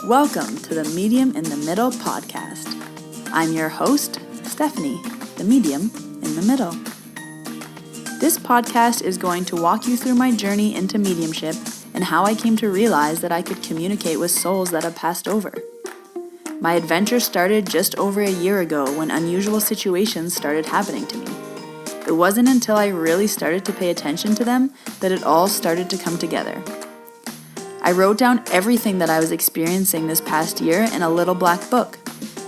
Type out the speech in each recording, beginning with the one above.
Welcome to the Medium in the Middle podcast. I'm your host, Stephanie, the medium in the middle. This podcast is going to walk you through my journey into mediumship and how I came to realize that I could communicate with souls that have passed over. My adventure started just over a year ago when unusual situations started happening to me. It wasn't until I really started to pay attention to them that it all started to come together. I wrote down everything that I was experiencing this past year in a little black book,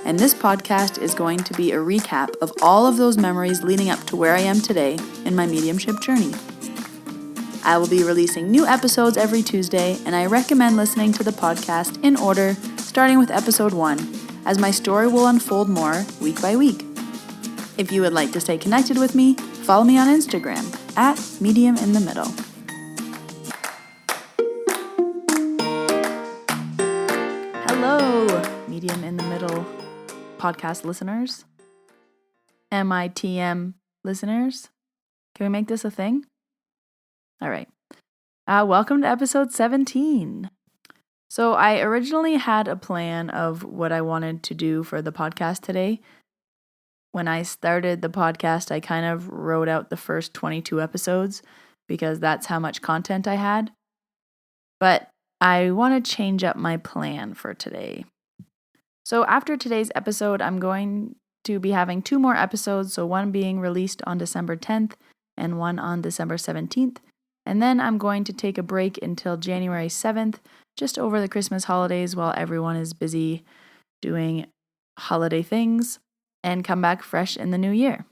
and this podcast is going to be a recap of all of those memories leading up to where I am today in my mediumship journey. I will be releasing new episodes every Tuesday, and I recommend listening to the podcast in order, starting with episode 1, as my story will unfold more week by week. If you would like to stay connected with me, follow me on Instagram at mediuminthemiddle. Hello, Medium in the Middle podcast listeners, MITM listeners. Can we make this a thing? All right. Welcome to episode 17. So I originally had a plan of what I wanted to do for the podcast today. When I started the podcast, I kind of wrote out the first 22 episodes because that's how much content I had. But I want to change up my plan for today. So after today's episode, I'm going to be having 2 more episodes, so one being released on December 10th and one on December 17th. And then I'm going to take a break until January 7th, just over the Christmas holidays while everyone is busy doing holiday things, and come back fresh in the new year.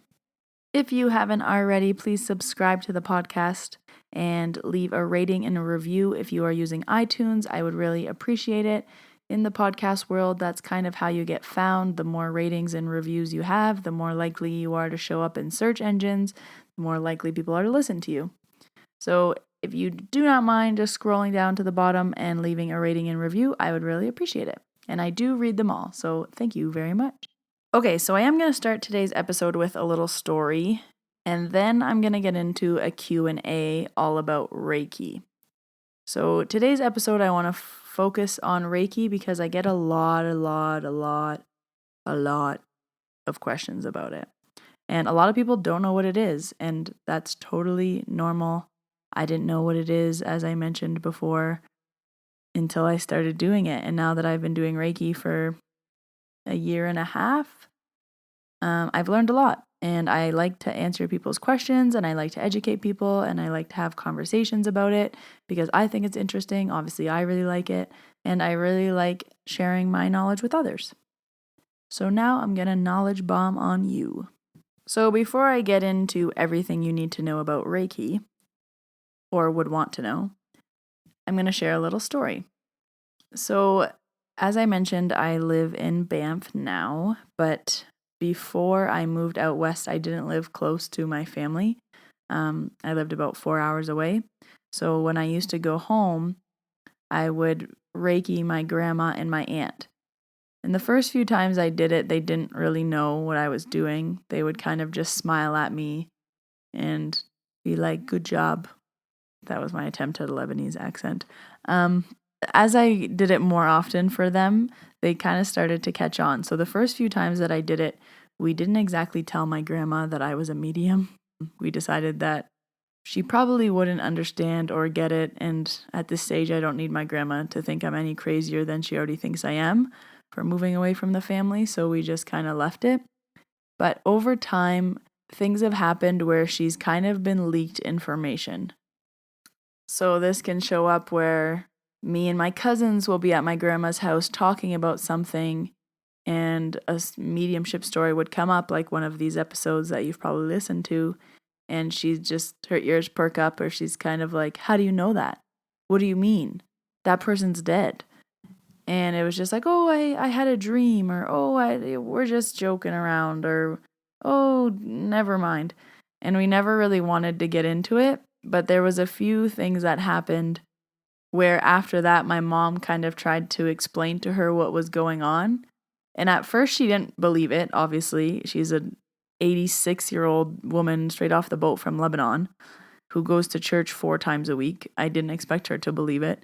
If you haven't already, please subscribe to the podcast and leave a rating and a review if you are using iTunes. I would really appreciate it. In the podcast world, that's kind of how you get found. The more ratings and reviews you have, the more likely you are to show up in search engines, the more likely people are to listen to you. So if you do not mind just scrolling down to the bottom and leaving a rating and review, I would really appreciate it. And I do read them all, so thank you very much. Okay, so I am going to start today's episode with a little story, and then I'm going to get into a Q&A all about Reiki. So today's episode, I want to focus on Reiki because I get a lot of questions about it. And a lot of people don't know what it is, and that's totally normal. I didn't know what it is, as I mentioned before, until I started doing it. And now that I've been doing Reiki for a year and a half, I've learned a lot. And I like to answer people's questions, and I like to educate people, and I like to have conversations about it because I think it's interesting. Obviously, I really like it, and I really like sharing my knowledge with others. So now I'm going to knowledge bomb on you. So before I get into everything you need to know about Reiki, or would want to know, I'm going to share a little story. So, as I mentioned, I live in Banff now, but before I moved out west, I didn't live close to my family. I lived about 4 hours away. So when I used to go home, I would Reiki my grandma and my aunt. And the first few times I did it, they didn't really know what I was doing. They would kind of just smile at me and be like, "Good job." That was my attempt at a Lebanese accent. As I did it more often for them, they kind of started to catch on. So the first few times that I did it, we didn't exactly tell my grandma that I was a medium. We decided that she probably wouldn't understand or get it. And at this stage, I don't need my grandma to think I'm any crazier than she already thinks I am for moving away from the family. So we just kind of left it. But over time, things have happened where she's kind of been leaked information. So this can show up where me and my cousins will be at my grandma's house talking about something, and a mediumship story would come up, like one of these episodes that you've probably listened to, and her ears perk up, or she's kind of like, "How do you know that? What do you mean? That person's dead." And it was just like, "Oh, I had a dream," or we're just joking around, or, "Oh, never mind." And we never really wanted to get into it, but there was a few things that happened where after that, my mom kind of tried to explain to her what was going on. And at first, she didn't believe it, obviously. She's an 86-year-old woman straight off the boat from Lebanon who goes to church 4 times a week. I didn't expect her to believe it.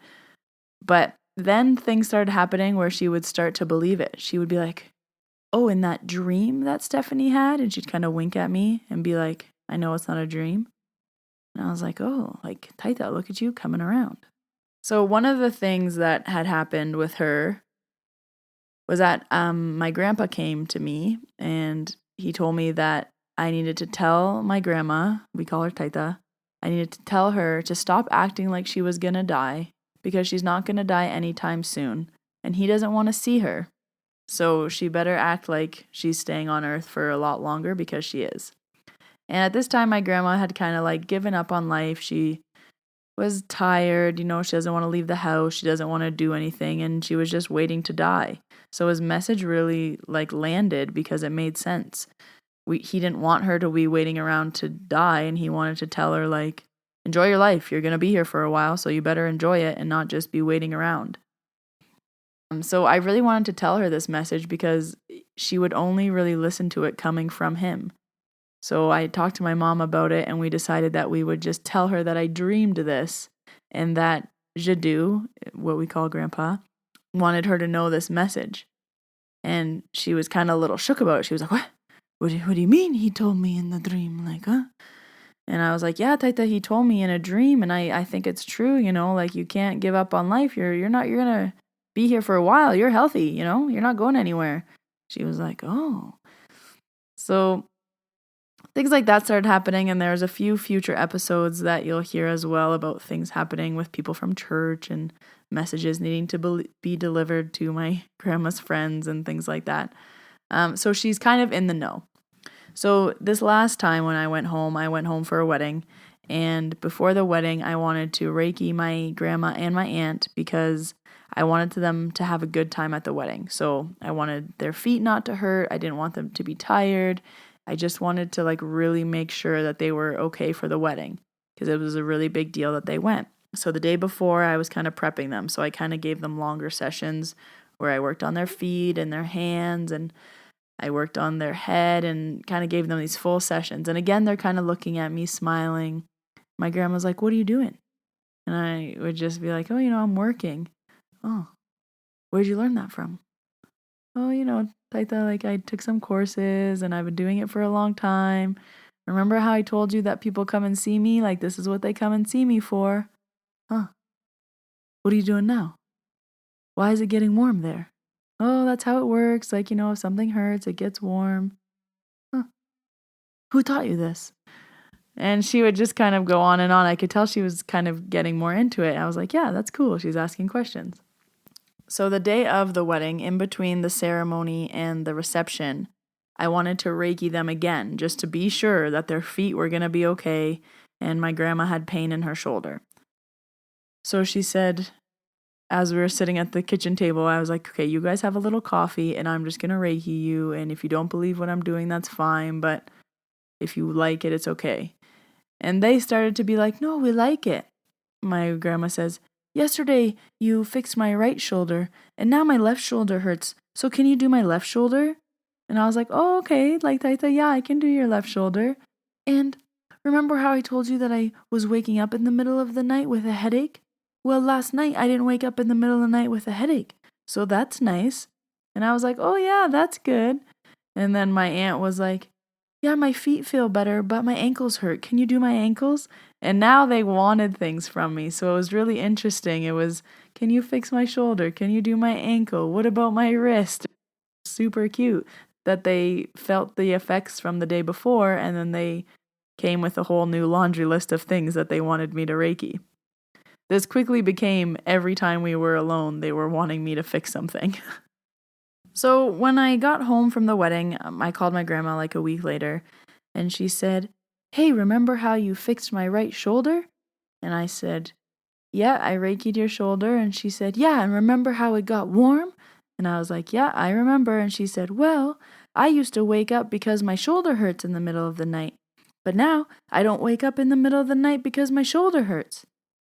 But then things started happening where she would start to believe it. She would be like, oh, in that dream that Stephanie had, and she'd kind of wink at me and be like, I know it's not a dream. And I was like, oh, like, Taita, look at you coming around. So one of the things that had happened with her was that my grandpa came to me and he told me that I needed to tell my grandma, we call her Taita, I needed to tell her to stop acting like she was going to die because she's not going to die anytime soon. And he doesn't want to see her. So she better act like she's staying on Earth for a lot longer because she is. And at this time, my grandma had kind of like given up on life. She was tired, she doesn't want to leave the house. She doesn't want to do anything. And she was just waiting to die. So his message really like landed because it made sense. He didn't want her to be waiting around to die. And he wanted to tell her like, enjoy your life. You're going to be here for a while. So you better enjoy it and not just be waiting around. So I really wanted to tell her this message because she would only really listen to it coming from him. So I talked to my mom about it and we decided that we would just tell her that I dreamed this and that Jadu, what we call Grandpa, wanted her to know this message. And she was kind of a little shook about it. She was like, what? What do you mean he told me in the dream? Like, huh? And I was like, yeah, Taita, he told me in a dream and I think it's true, like you can't give up on life. You're going to be here for a while. You're healthy, you're not going anywhere. She was like, oh. So things like that started happening, and there's a few future episodes that you'll hear as well about things happening with people from church and messages needing to be delivered to my grandma's friends and things like that. So she's kind of in the know. So this last time when I went home for a wedding, and before the wedding, I wanted to Reiki my grandma and my aunt because I wanted them to have a good time at the wedding. So I wanted their feet not to hurt. I didn't want them to be tired. I just wanted to like really make sure that they were okay for the wedding because it was a really big deal that they went. So the day before I was kind of prepping them. So I kind of gave them longer sessions where I worked on their feet and their hands and I worked on their head and kind of gave them these full sessions. And again, they're kind of looking at me smiling. My grandma's like, what are you doing? And I would just be like, oh, I'm working. Oh, where'd you learn that from? Oh, Taita, like I took some courses and I've been doing it for a long time. Remember how I told you that people come and see me? Like this is what they come and see me for. Huh. What are you doing now? Why is it getting warm there? Oh, that's how it works. Like, if something hurts, it gets warm. Huh. Who taught you this? And she would just kind of go on and on. I could tell she was kind of getting more into it. I was like, yeah, that's cool. She's asking questions. So the day of the wedding, in between the ceremony and the reception, I wanted to Reiki them again, just to be sure that their feet were going to be okay, and my grandma had pain in her shoulder. So she said, as we were sitting at the kitchen table, I was like, okay, you guys have a little coffee, and I'm just going to Reiki you, and if you don't believe what I'm doing, that's fine, but if you like it, it's okay. And they started to be like, no, we like it. My grandma says, yesterday you fixed my right shoulder and now my left shoulder hurts. So can you do my left shoulder? And I was like, oh, okay. Like Taita, yeah, I can do your left shoulder. And remember how I told you that I was waking up in the middle of the night with a headache? Well, last night I didn't wake up in the middle of the night with a headache. So that's nice. And I was like, oh yeah, that's good. And then my aunt was like, yeah, my feet feel better, but my ankles hurt. Can you do my ankles? And now they wanted things from me. So it was really interesting. It was, can you fix my shoulder? Can you do my ankle? What about my wrist? Super cute that they felt the effects from the day before and then they came with a whole new laundry list of things that they wanted me to Reiki. This quickly became every time we were alone, they were wanting me to fix something. So when I got home from the wedding, I called my grandma like a week later, and she said, hey, remember how you fixed my right shoulder? And I said, yeah, I Reiki'd your shoulder. And she said, yeah, and remember how it got warm? And I was like, yeah, I remember. And she said, well, I used to wake up because my shoulder hurts in the middle of the night. But now I don't wake up in the middle of the night because my shoulder hurts.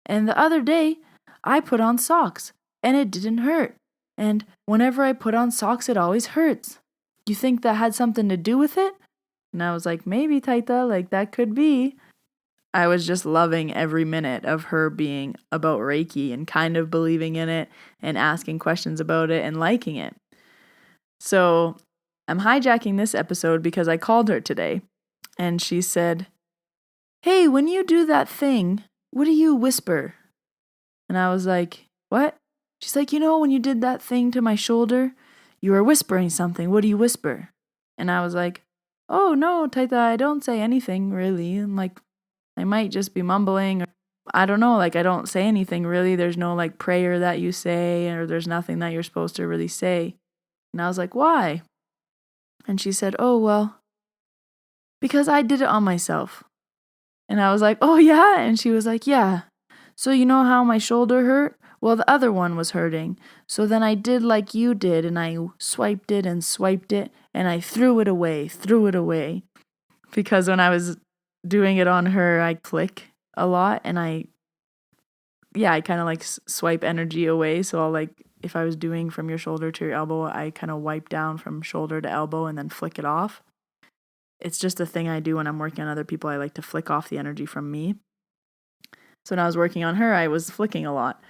And the other day, I put on socks, and it didn't hurt. And whenever I put on socks, it always hurts. You think that had something to do with it? And I was like, maybe, Taita, like that could be. I was just loving every minute of her being about Reiki and kind of believing in it and asking questions about it and liking it. So I'm hijacking this episode because I called her today and she said, "Hey, when you do that thing, what do you whisper?" And I was like, "What?" She's like, when you did that thing to my shoulder, you were whispering something. What do you whisper? And I was like, "Oh, no, Taita, I don't say anything really." I'm like, I might just be mumbling. Or I don't know. Like, I don't say anything really. There's no like prayer that you say, or there's nothing that you're supposed to really say. And I was like, "Why?" And she said, "Oh, well, because I did it on myself." And I was like, "Oh, yeah?" And she was like, "Yeah. So you know how my shoulder hurt? Well, the other one was hurting. So then I did like you did, and I swiped it and swiped it, and I threw it away. Because when I was doing it on her, I click a lot, and I kind of like swipe energy away. So I'll like, if I was doing from your shoulder to your elbow, I kind of wipe down from shoulder to elbow and then flick it off. It's just a thing I do when I'm working on other people. I like to flick off the energy from me. So when I was working on her, I was flicking a lot.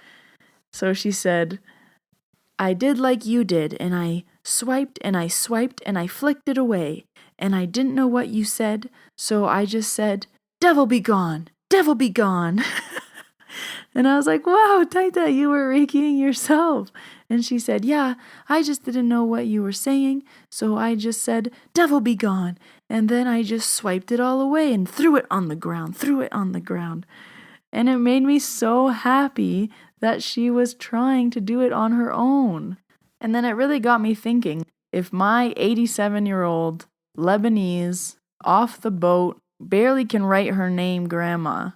So she said, "I did like you did, and I swiped and I swiped and I flicked it away. And I didn't know what you said, so I just said, 'Devil be gone, devil be gone.'" And I was like, "Wow, Taita, you were Reikiing yourself." And she said, "Yeah, I just didn't know what you were saying, so I just said, 'Devil be gone.' And then I just swiped it all away and threw it on the ground. And it made me so happy that she was trying to do it on her own. And then it really got me thinking, if my 87-year-old Lebanese, off the boat, barely can write her name grandma,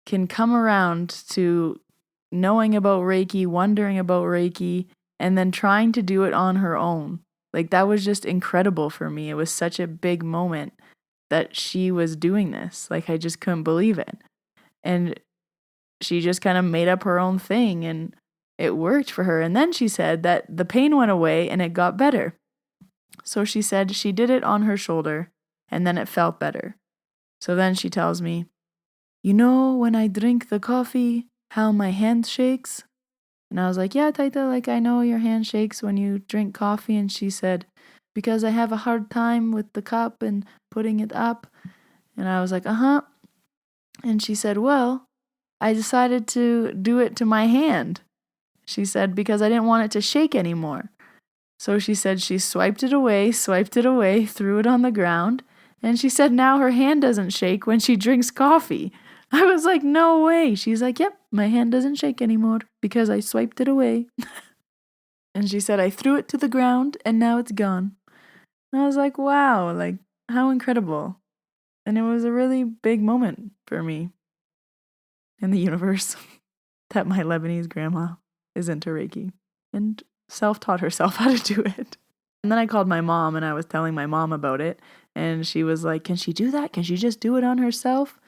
can come around to knowing about Reiki, wondering about Reiki, and then trying to do it on her own. Like, that was just incredible for me. It was such a big moment that she was doing this. Like, I just couldn't believe it. And she just kind of made up her own thing, and it worked for her. And then she said that the pain went away and it got better. So she said she did it on her shoulder, and then it felt better. So then she tells me, "When I drink the coffee, how my hand shakes?" And I was like, "Yeah, Taita, like I know your hand shakes when you drink coffee." And she said, "Because I have a hard time with the cup and putting it up." And I was like, "Uh-huh." And she said, "Well, I decided to do it to my hand." She said, "Because I didn't want it to shake anymore." So she said she swiped it away, threw it on the ground. And she said now her hand doesn't shake when she drinks coffee. I was like, "No way." She's like, "Yep, my hand doesn't shake anymore because I swiped it away." And she said, "I threw it to the ground and now it's gone." And I was like, wow, like how incredible. And it was a really big moment for me in the universe that my Lebanese grandma is into Reiki and self-taught herself how to do it. And then I called my mom and I was telling my mom about it. And she was like, "Can she do that? Can she just do it on herself?"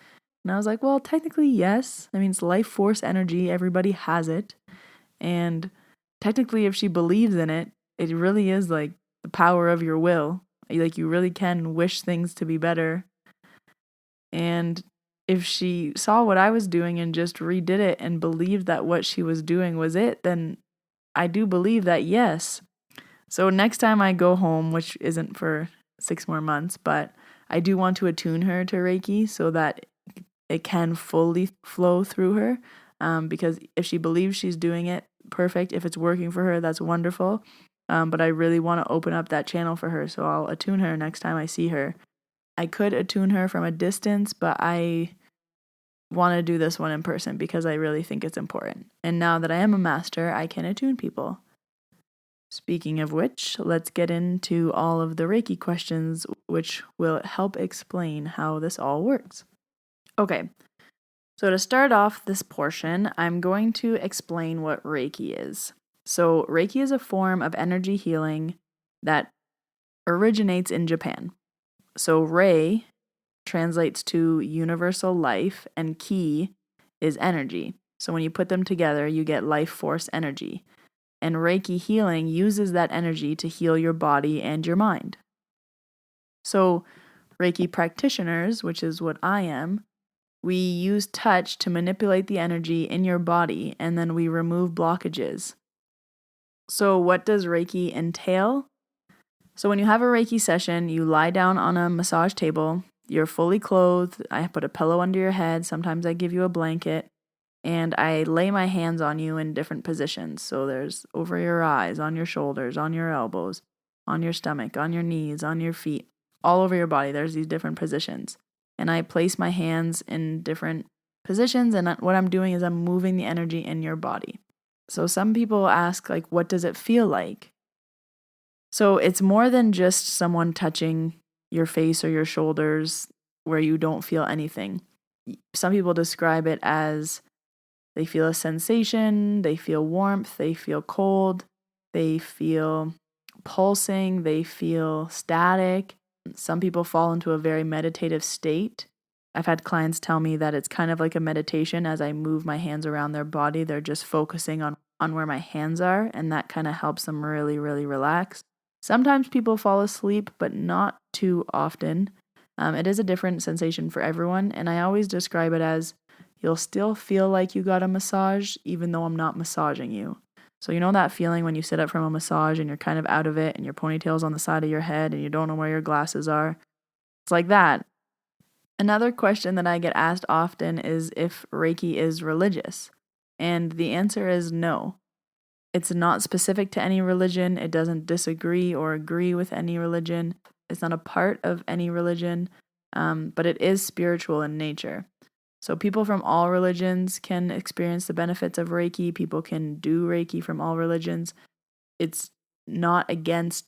And I was like, "Well, technically, yes. I mean, it's life force energy. Everybody has it. And technically, if she believes in it, it really is like the power of your will. Like, you really can wish things to be better. And if she saw what I was doing and just redid it and believed that what she was doing was it, then I do believe that, yes." So next time I go home, which isn't for 6 more months, but I do want to attune her to Reiki so that it can fully flow through her. Because if she believes she's doing it, perfect. If it's working for her, that's wonderful. But I really want to open up that channel for her, so I'll attune her next time I see her. I could attune her from a distance, but I want to do this one in person because I really think it's important. And now that I am a master, I can attune people. Speaking of which, let's get into all of the Reiki questions, which will help explain how this all works. Okay, so to start off this portion, I'm going to explain what Reiki is. So Reiki is a form of energy healing that originates in Japan. So Rei translates to universal life, and Ki is energy. So when you put them together, you get life force energy. And Reiki healing uses that energy to heal your body and your mind. So Reiki practitioners, which is what I am, We use touch to manipulate the energy in your body, and then we remove blockages. So what does Reiki entail? So when you have a Reiki session, you lie down on a massage table, you're fully clothed, I put a pillow under your head, sometimes I give you a blanket, and I lay my hands on you in different positions. So there's over your eyes, on your shoulders, on your elbows, on your stomach, on your knees, on your feet, all over your body. There's these different positions. And I place my hands in different positions, and what I'm doing is I'm moving the energy in your body. So some people ask, like, what does it feel like? So it's more than just someone touching your face or your shoulders where you don't feel anything. Some people describe it as they feel a sensation, they feel warmth, they feel cold, they feel pulsing, they feel static. Some people fall into a very meditative state. I've had clients tell me that it's kind of like a meditation. As I move my hands around their body, they're just focusing on where my hands are, and that kind of helps them really, really relax. Sometimes people fall asleep, but not too often. It is a different sensation for everyone, and I always describe it as you'll still feel like you got a massage even though I'm not massaging you. So you know that feeling when you sit up from a massage and you're kind of out of it and your ponytail's on the side of your head and you don't know where your glasses are? It's like that. Another question that I get asked often is if Reiki is religious. And the answer is no. It's not specific to any religion. It doesn't disagree or agree with any religion. It's not a part of any religion, but it is spiritual in nature. So people from all religions can experience the benefits of Reiki. People can do Reiki from all religions. It's not against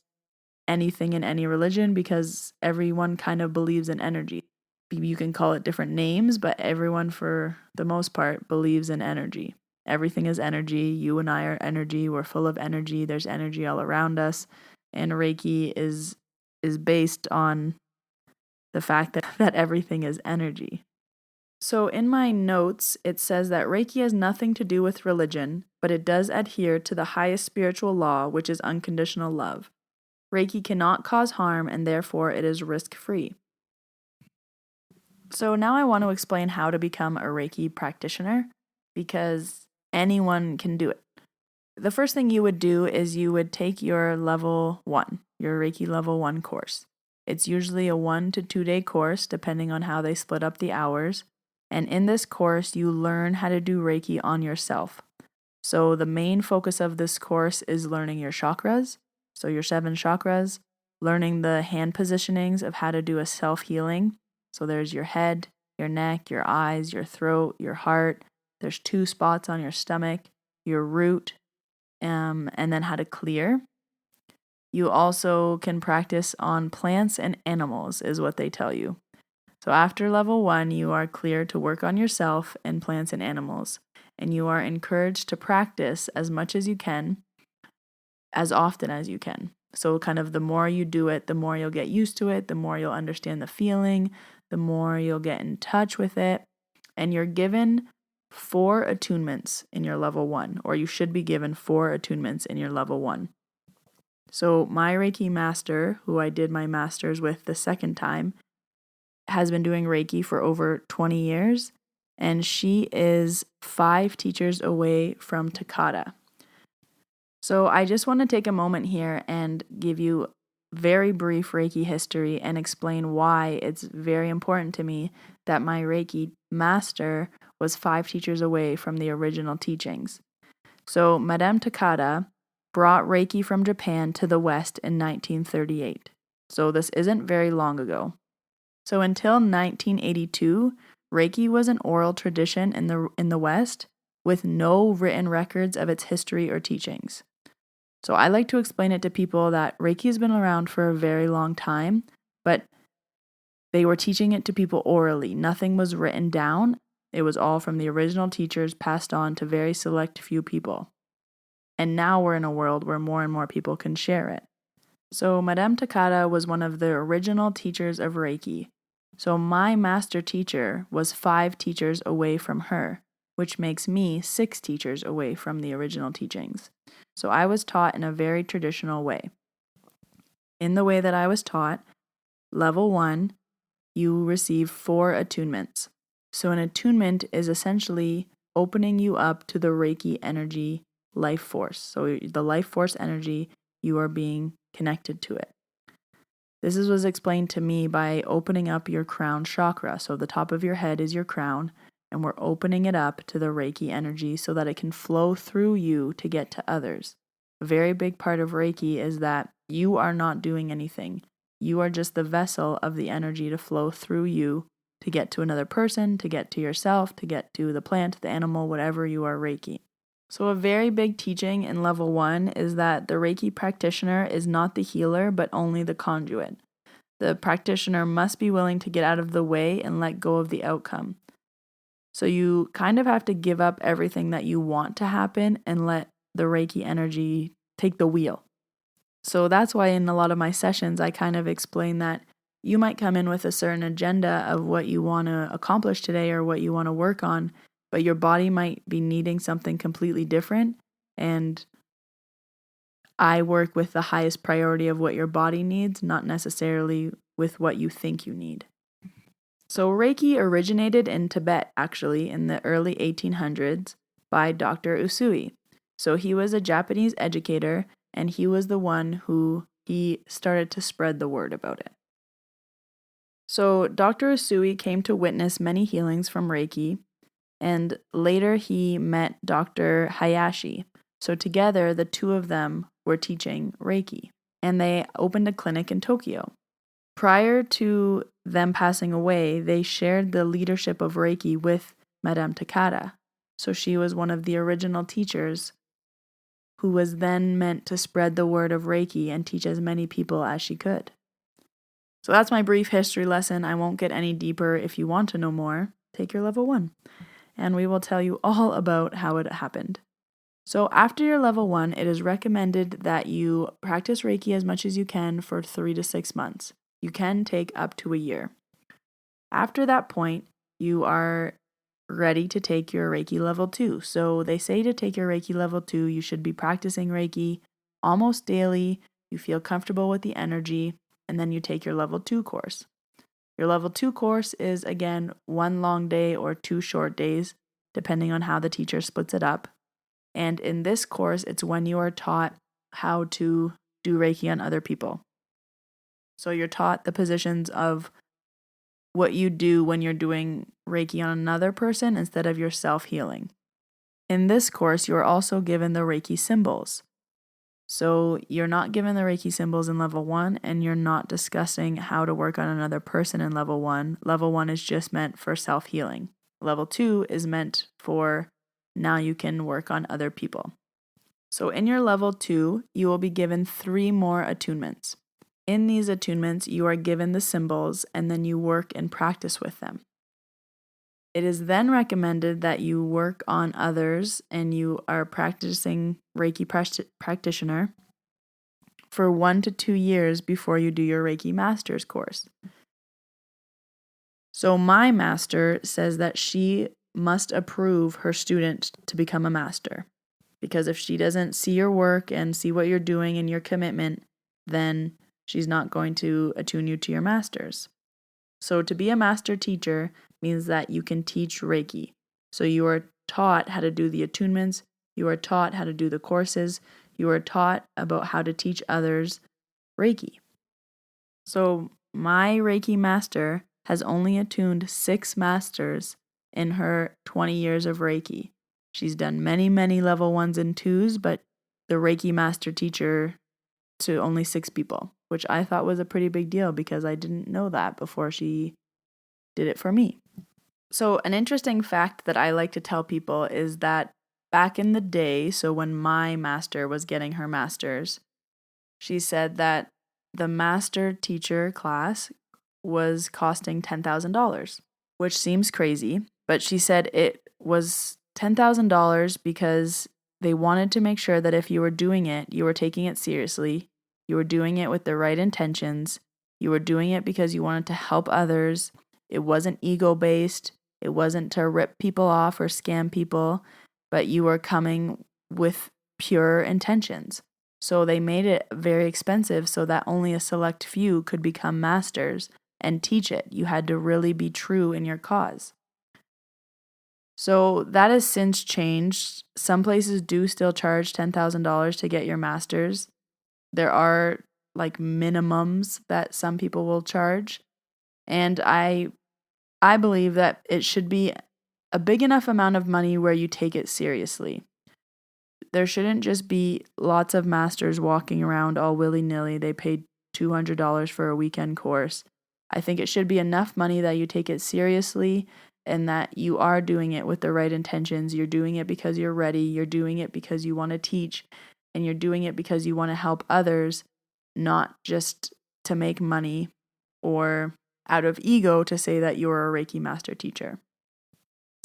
anything in any religion because everyone kind of believes in energy. You can call it different names, but everyone, for the most part, believes in energy. Everything is energy. You and I are energy. We're full of energy. There's energy all around us. And Reiki is based on the fact that everything is energy. So in my notes, it says that Reiki has nothing to do with religion, but it does adhere to the highest spiritual law, which is unconditional love. Reiki cannot cause harm, and therefore it is risk-free. So now I want to explain how to become a Reiki practitioner, because anyone can do it. The first thing you would do is you would take your level 1, your Reiki level 1 course. It's usually a 1 to 2 day course, depending on how they split up the hours. And in this course, you learn how to do Reiki on yourself. So the main focus of this course is learning your chakras, so your 7 chakras, learning the hand positionings of how to do a self-healing. So there's your head, your neck, your eyes, your throat, your heart. There's 2 spots on your stomach, your root, and then how to clear. You also can practice on plants and animals, is what they tell you. So after level 1, you are clear to work on yourself and plants and animals, and you are encouraged to practice as much as you can, as often as you can. So kind of the more you do it, the more you'll get used to it, the more you'll understand the feeling, the more you'll get in touch with it. And you're given 4 attunements in your level 1, or you should be given 4 attunements in your level 1. So my Reiki master, who I did my masters with the second time, has been doing Reiki for over 20 years, and she is 5 teachers away from Takata. So I just want to take a moment here and give you very brief Reiki history and explain why it's very important to me that my Reiki master was 5 teachers away from the original teachings. So Madame Takata brought Reiki from Japan to the West in 1938. So this isn't very long ago. So until 1982, Reiki was an oral tradition in the West with no written records of its history or teachings. So I like to explain it to people that Reiki has been around for a very long time, but they were teaching it to people orally. Nothing was written down. It was all from the original teachers passed on to very select few people. And now we're in a world where more and more people can share it. So Madame Takata was one of the original teachers of Reiki. So my master teacher was 5 teachers away from her, which makes me 6 teachers away from the original teachings. So I was taught in a very traditional way. In the way that I was taught, level 1, you receive 4 attunements. So an attunement is essentially opening you up to the Reiki energy life force. So the life force energy, you are being connected to it. Was explained to me by opening up your crown chakra. So the top of your head is your crown, and we're opening it up to the Reiki energy so that it can flow through you to get to others. A very big part of Reiki is that you are not doing anything. You are just the vessel of the energy to flow through you to get to another person, to get to yourself, to get to the plant, the animal, whatever you are Reiki. So a very big teaching in level 1 is that the Reiki practitioner is not the healer, but only the conduit. The practitioner must be willing to get out of the way and let go of the outcome. So you kind of have to give up everything that you want to happen and let the Reiki energy take the wheel. So that's why in a lot of my sessions, I kind of explain that you might come in with a certain agenda of what you want to accomplish today or what you want to work on, but your body might be needing something completely different. And I work with the highest priority of what your body needs, not necessarily with what you think you need. So Reiki originated in Tibet, actually, in the early 1800s by Dr. Usui. So he was a Japanese educator, and he was the one who he started to spread the word about it. So Dr. Usui came to witness many healings from Reiki, and later he met Dr. Hayashi. So together, the two of them were teaching Reiki, and they opened a clinic in Tokyo. Prior to them passing away, they shared the leadership of Reiki with Madame Takada. So she was one of the original teachers who was then meant to spread the word of Reiki and teach as many people as she could. So that's my brief history lesson. I won't get any deeper. If you want to know more, take your level 1, and we will tell you all about how it happened. So after your level 1, it is recommended that you practice Reiki as much as you can for 3 to 6 months. You can take up to a year. After that point, you are ready to take your Reiki level 2. So they say to take your Reiki level 2, you should be practicing Reiki almost daily. You feel comfortable with the energy, and then you take your level 2 course. Your level 2 course is, again, 1 long day or 2 short days, depending on how the teacher splits it up. And in this course, it's when you are taught how to do Reiki on other people. So you're taught the positions of what you do when you're doing Reiki on another person instead of your self-healing. In this course, you're also given the Reiki symbols. So you're not given the Reiki symbols in level 1, and you're not discussing how to work on another person in level 1. Level 1 is just meant for self-healing. Level 2 is meant for now you can work on other people. So in your level 2, you will be given 3 more attunements. In these attunements, you are given the symbols and then you work and practice with them. It is then recommended that you work on others and you are practicing Reiki practitioner for 1 to 2 years before you do your Reiki master's course. So my master says that she must approve her student to become a master, because if she doesn't see your work and see what you're doing and your commitment, then she's not going to attune you to your masters. So to be a master teacher means that you can teach Reiki. So you are taught how to do the attunements, you are taught how to do the courses, you are taught about how to teach others Reiki. So my Reiki master has only attuned 6 masters in her 20 years of Reiki. She's done many, many level 1s and 2s, but the Reiki master teacher to only 6 people, which I thought was a pretty big deal because I didn't know that before she did it for me. So an interesting fact that I like to tell people is that back in the day, so when my master was getting her master's, she said that the master teacher class was costing $10,000, which seems crazy, but she said it was $10,000 because they wanted to make sure that if you were doing it, you were taking it seriously, you were doing it with the right intentions, you were doing it because you wanted to help others, it wasn't ego-based, it wasn't to rip people off or scam people, but you were coming with pure intentions. So they made it very expensive so that only a select few could become masters and teach it. You had to really be true in your cause. So that has since changed. Some places do still charge $10,000 to get your master's. There are like minimums that some people will charge. And I believe that it should be a big enough amount of money where you take it seriously. There shouldn't just be lots of masters walking around all willy-nilly. They paid $200 for a weekend course. I think it should be enough money that you take it seriously and that you are doing it with the right intentions. You're doing it because you're ready. You're doing it because you want to teach, and you're doing it because you want to help others, not just to make money or out of ego to say that you're a Reiki master teacher.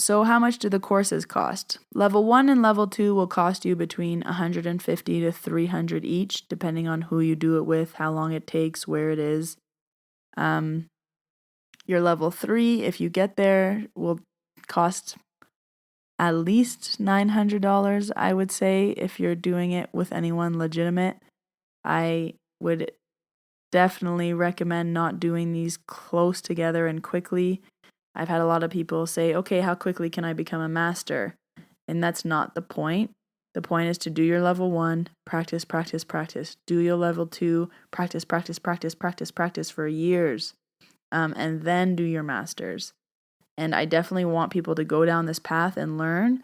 So how much do the courses cost? Level 1 and level 2 will cost you between $150 to $300 each, depending on who you do it with, how long it takes, where it is. Your level 3, if you get there, will cost at least $900, I would say, if you're doing it with anyone legitimate. I would definitely recommend not doing these close together and quickly. I've had a lot of people say, okay, how quickly can I become a master? And that's not the point. The point is to do your level 1, practice, practice, practice. Do your level 2, practice, practice, practice, practice, practice for years. And then do your masters. And I definitely want people to go down this path and learn,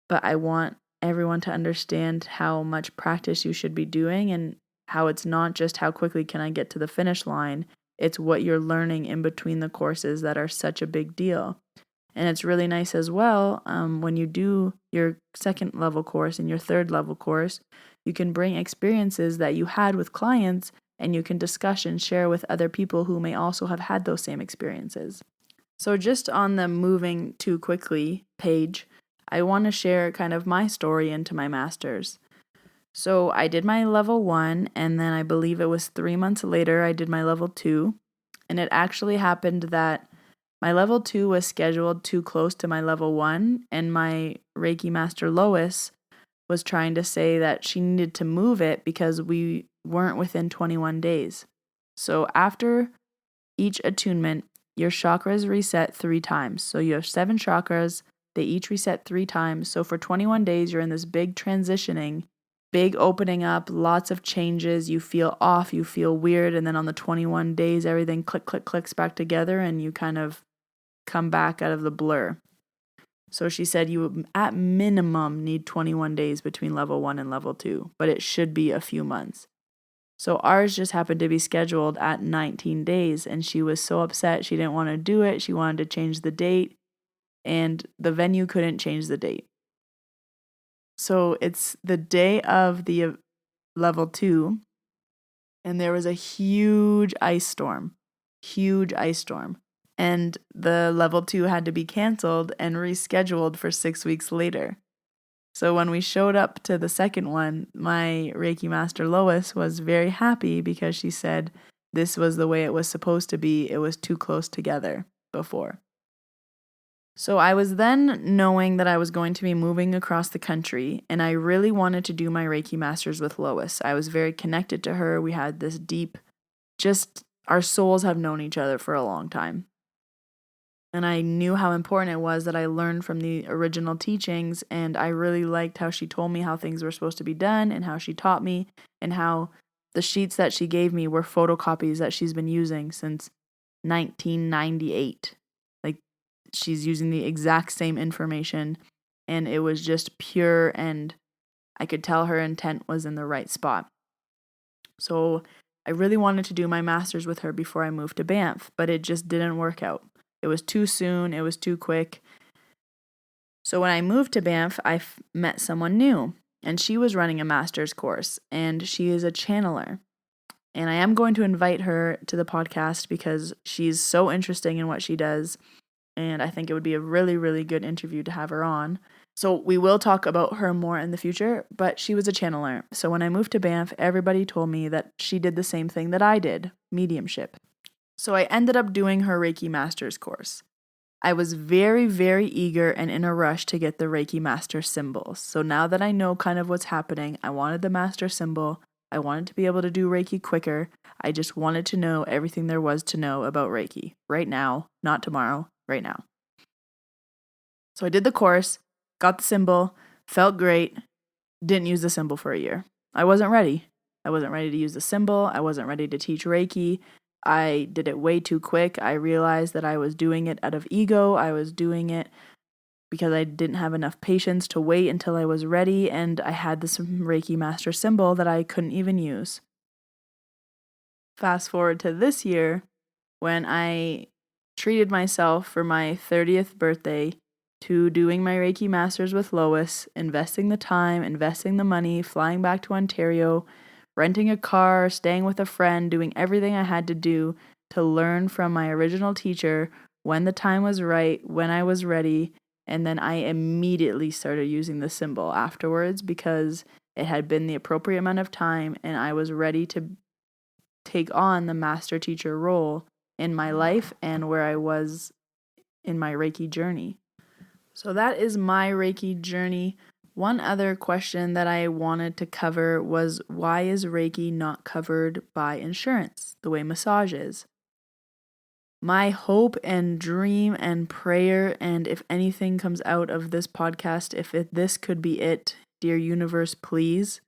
but I want everyone to understand how much practice you should be doing and how it's not just how quickly can I get to the finish line. It's what you're learning in between the courses that are such a big deal. And it's really nice as well when you do your second level course and your third level course, you can bring experiences that you had with clients and you can discuss and share with other people who may also have had those same experiences. So just on the moving too quickly page, I want to share kind of my story into my master's. So I did my level 1, and then I believe it was 3 months later I did my level 2. And it actually happened that my level 2 was scheduled too close to my level 1, and my Reiki master Lois was trying to say that she needed to move it because we weren't within 21 days. So after each attunement, your chakras reset 3 times. So you have 7 chakras, they each reset 3 times. So for 21 days, you're in this big transitioning, big opening up, lots of changes. You feel off, you feel weird. And then on the 21 days, everything clicks back together and you kind of come back out of the blur. So she said you at minimum need 21 days between level 1 and level 2, but it should be a few months. So ours just happened to be scheduled at 19 days, and she was so upset she didn't want to do it. She wanted to change the date, and the venue couldn't change the date. So it's the day of the level 2, and there was a huge ice storm. And the level 2 had to be canceled and rescheduled for 6 weeks later. So when we showed up to the second one, my Reiki master Lois was very happy because she said this was the way it was supposed to be. It was too close together before. So I was then knowing that I was going to be moving across the country, and I really wanted to do my Reiki masters with Lois. I was very connected to her. We had this deep, just our souls have known each other for a long time. And I knew how important it was that I learned from the original teachings, and I really liked how she told me how things were supposed to be done and how she taught me and how the sheets that she gave me were photocopies that she's been using since 1998. Like, she's using the exact same information, and it was just pure, and I could tell her intent was in the right spot. So I really wanted to do my master's with her before I moved to Banff, but it just didn't work out. It was too soon. It was too quick. So when I moved to Banff, I met someone new, and she was running a master's course, and she is a channeler. And I am going to invite her to the podcast because she's so interesting in what she does, and I think it would be a really, really good interview to have her on. So we will talk about her more in the future, but she was a channeler. So when I moved to Banff, everybody told me that she did the same thing that I did, mediumship. So I ended up doing her Reiki Master's course. I was very, very eager and in a rush to get the Reiki Master symbol. So now that I know kind of what's happening, I wanted the Master symbol. I wanted to be able to do Reiki quicker. I just wanted to know everything there was to know about Reiki. Right now, not tomorrow, right now. So I did the course, got the symbol, felt great, didn't use the symbol for a year. I wasn't ready. I wasn't ready to use the symbol. I wasn't ready to teach Reiki. I did it way too quick. I realized that I was doing it out of ego. I was doing it because I didn't have enough patience to wait until I was ready, and I had this Reiki Master symbol that I couldn't even use. Fast forward to this year, when I treated myself for my 30th birthday to doing my Reiki Masters with Lois, investing the time, investing the money, flying back to Ontario, renting a car, staying with a friend, doing everything I had to do to learn from my original teacher when the time was right, when I was ready, and then I immediately started using the symbol afterwards because it had been the appropriate amount of time and I was ready to take on the master teacher role in my life and where I was in my Reiki journey. So that is my Reiki journey. One other question that I wanted to cover was, why is Reiki not covered by insurance the way massage is? My hope and dream and prayer, and if anything comes out of this podcast, this could be it, dear universe, please,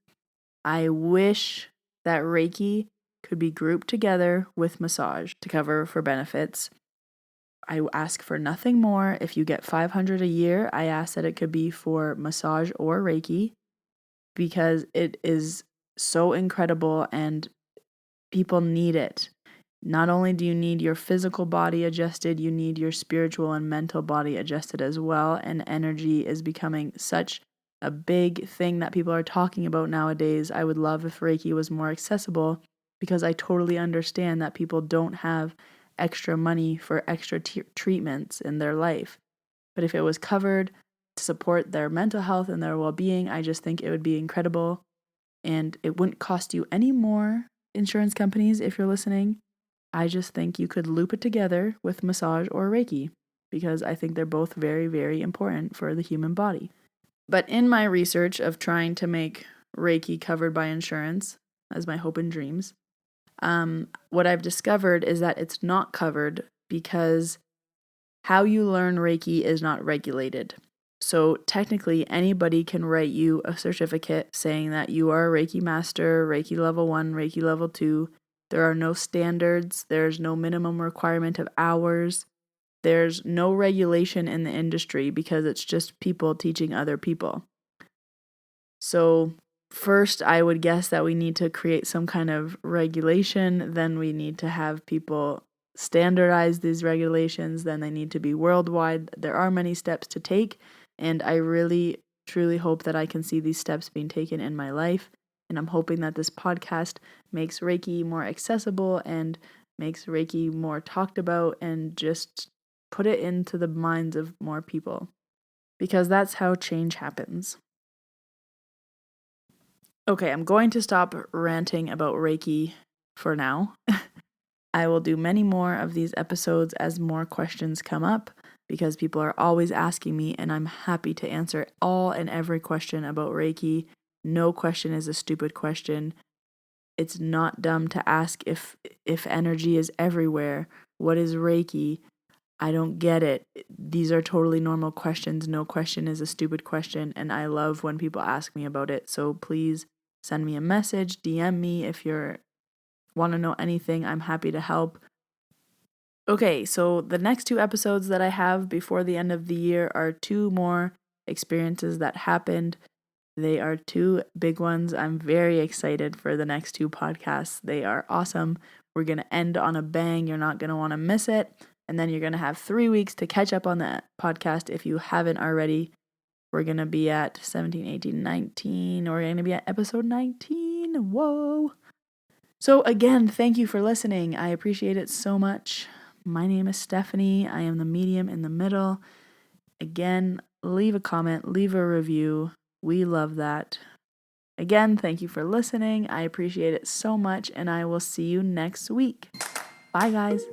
I wish that Reiki could be grouped together with massage to cover for benefits. I ask for nothing more. If you get $500 a year, I ask that it could be for massage or Reiki because it is so incredible and people need it. Not only do you need your physical body adjusted, you need your spiritual and mental body adjusted as well. And energy is becoming such a big thing that people are talking about nowadays. I would love if Reiki was more accessible because I totally understand that people don't have extra money for extra treatments in their life. But if it was covered to support their mental health and their well-being, I just think it would be incredible. And it wouldn't cost you any more, insurance companies, if you're listening. I just think you could loop it together with massage or Reiki because I think they're both very, very important for the human body. But in my research of trying to make Reiki covered by insurance, as my hope and dreams, what I've discovered is that it's not covered because how you learn Reiki is not regulated. So technically, anybody can write you a certificate saying that you are a Reiki master, Reiki level 1, Reiki level 2. There are no standards. There's no minimum requirement of hours. There's no regulation in the industry because it's just people teaching other people. So first, I would guess that we need to create some kind of regulation. Then we need to have people standardize these regulations. Then they need to be worldwide. There are many steps to take. And I really, truly hope that I can see these steps being taken in my life. And I'm hoping that this podcast makes Reiki more accessible and makes Reiki more talked about and just put it into the minds of more people. Because that's how change happens. Okay, I'm going to stop ranting about Reiki for now. I will do many more of these episodes as more questions come up because people are always asking me, and I'm happy to answer all and every question about Reiki. No question is a stupid question. It's not dumb to ask if energy is everywhere. What is Reiki? I don't get it. These are totally normal questions. No question is a stupid question, and I love when people ask me about it. So please send me a message, DM me if you want to know anything. I'm happy to help. Okay, so the next 2 episodes that I have before the end of the year are 2 more experiences that happened. They are 2 big ones. I'm very excited for the next 2 podcasts. They are awesome. We're going to end on a bang. You're not going to want to miss it. And then you're going to have 3 weeks to catch up on the podcast if you haven't already. We're going to be at 17, 18, 19. We're going to be at episode 19. Whoa. So again, thank you for listening. I appreciate it so much. My name is Stephanie. I am the medium in the middle. Again, leave a comment, leave a review. We love that. Again, thank you for listening. I appreciate it so much, and I will see you next week. Bye, guys.